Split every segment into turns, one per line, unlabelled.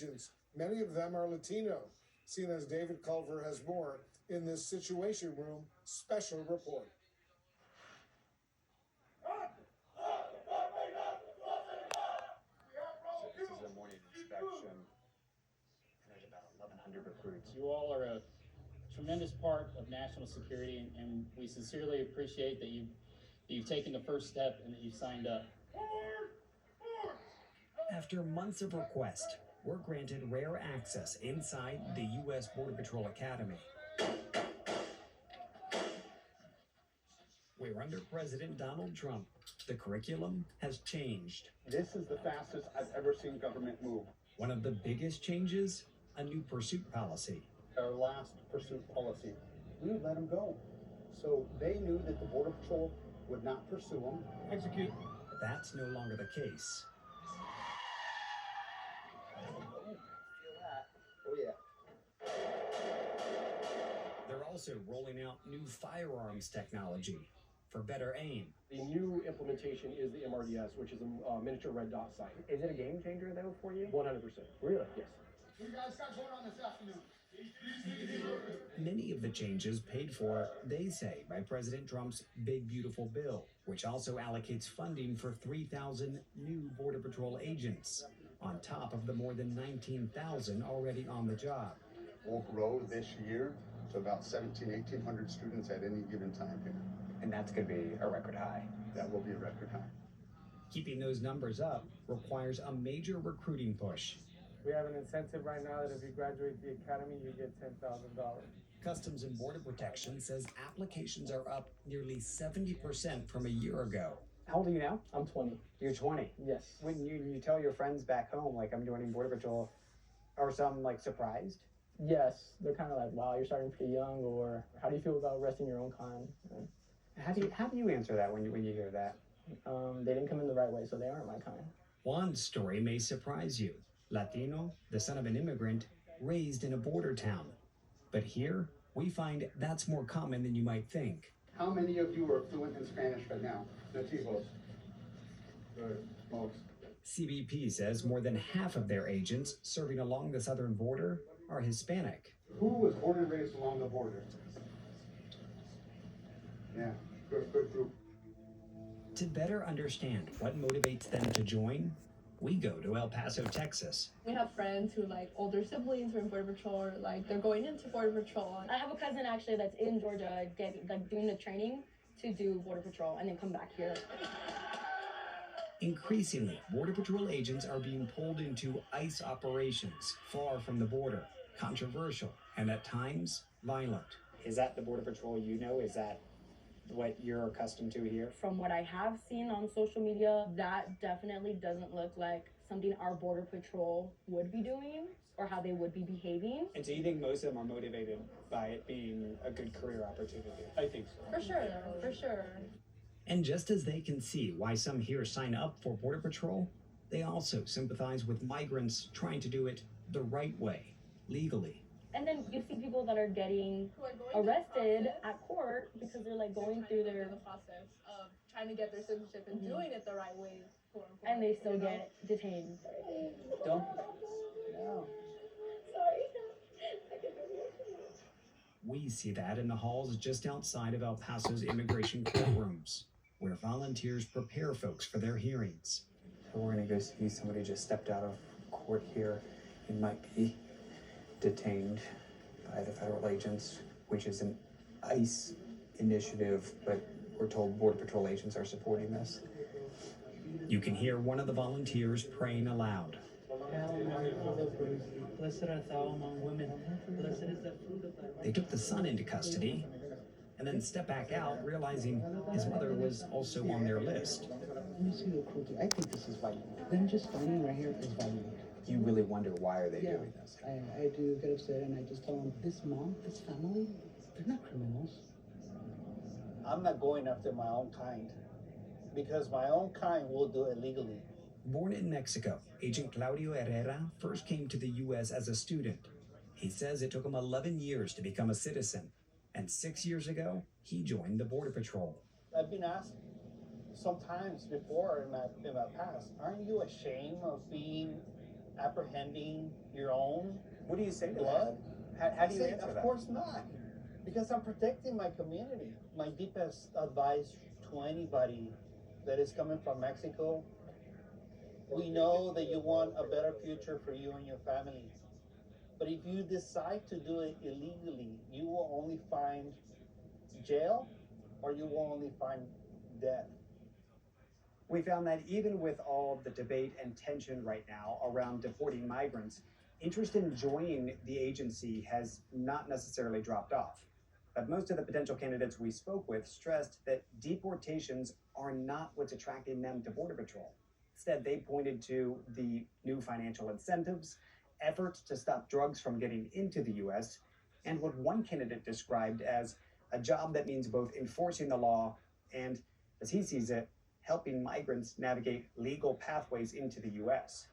agents. Many of them are Latino. CNN's David Culver has more in this Situation Room special report.
So this is a morning inspection, and there's about 1,100 recruits.
You all are a tremendous part of national security, and we sincerely appreciate that you've taken the first step and that you've signed up.
After months of request, we're granted rare access inside the U.S. Border Patrol Academy. We're under President Donald Trump. The curriculum has changed.
This is the fastest I've ever seen government move.
One of the biggest changes, a new pursuit policy.
Our last pursuit policy, we would let them go. So they knew that the Border Patrol would not pursue them.
Execute.
That's no longer the case.
Oh yeah.
They're also rolling out new firearms technology for better aim.
The new implementation is the MRDS, which is a miniature red dot sight.
Is it a game changer though for you?
100%.
Really?
Yes.
What do you guys got going on this afternoon?
Many of the changes paid for, they say, by President Trump's Big Beautiful Bill, which also allocates funding for 3,000 new Border Patrol agents, on top of the more than 19,000 already on the job.
Will grow this year to about 1,800 students at any given time here.
And that's going to be a record high.
That will be a record high.
Keeping those numbers up requires a major recruiting push.
We have an incentive right now that if you graduate the academy, you get $10,000.
Customs and Border Protection says applications are up nearly 70% from a year ago.
How old are you now?
I'm 20.
You're 20.
Yes.
When you tell your friends back home, like I'm joining Border Patrol, are some like surprised?
Yes. They're kind of like, wow, you're starting pretty young, or how do you feel about arresting your own kind?
How do you answer that when you hear that?
They didn't come in the right way, so they aren't my kind.
Juan's story may surprise you. Latino, the son of an immigrant, raised in a border town. But here, we find that's more common than you might think.
How many of you are fluent in Spanish right now? Nativos. Good. Most.
CBP says more than half of their agents serving along the southern border are Hispanic.
Who was born and raised along the border? Yeah, good group.
To better understand what motivates them to join, we go to El Paso, Texas.
We have friends who like older siblings who are in Border Patrol, or like they're going into Border Patrol. I have a cousin actually that's in Georgia doing the training to do Border Patrol and then come back here.
Increasingly, Border Patrol agents are being pulled into ICE operations far from the border, controversial, and at times, violent.
Is that the Border Patrol you know? Is that what you're accustomed to here?
From what I have seen on social media, that definitely doesn't look like something our Border Patrol would be doing or how they would be behaving.
And so you think most of them are motivated by it being a good career opportunity?
I think so.
For sure, for sure.
And just as they can see why some here sign up for Border Patrol, they also sympathize with migrants trying to do it the right way, legally.
And then you see people that are getting arrested at court because they're like going through the process of trying to get their citizenship and doing it the right way, and they still get detained.
Don't. No.
We see that in the halls just outside of El Paso's immigration courtrooms, where volunteers prepare folks for their hearings.
We're going to go see somebody just stepped out of court here. He might be detained by the federal agents, which is an ICE initiative, but we're told Border Patrol agents are supporting this.
You can hear one of the volunteers praying aloud.
Blessed art thou among women, blessed is the fruit of thy womb.
They took the son into custody and then stepped back out, realizing his mother was also on their list.
You see the cruelty. I think this is violent. Them just standing right here is violent.
You really wonder why are they doing this?
I do get upset and I just tell them, this mom, this family, they're not criminals.
I'm not going after my own kind because my own kind will do it legally.
Born in Mexico, Agent Claudio Herrera first came to the U.S. as a student. He says it took him 11 years to become a citizen, and 6 years ago, he joined the Border Patrol.
I've been asked sometimes before in my past, aren't you ashamed of being apprehending your own
What do you say to
blood?
that? How do you
I say,
answer
of
that?
course not, because I'm protecting my community. My deepest advice to anybody that is coming from Mexico, we know that you want a better future for you and your family. But if you decide to do it illegally, you will only find jail or you will only find death.
We found that even with all the debate and tension right now around deporting migrants, interest in joining the agency has not necessarily dropped off. But most of the potential candidates we spoke with stressed that deportations are not what's attracting them to Border Patrol. Instead, they pointed to the new financial incentives, efforts to stop drugs from getting into the U.S., and what one candidate described as a job that means both enforcing the law and, as he sees it, helping migrants navigate legal pathways into the U.S.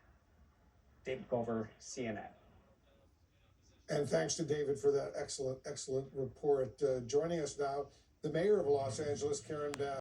David Culver, CNN.
And thanks to David for that excellent report. Joining us now, the mayor of Los Angeles, Karen Bass.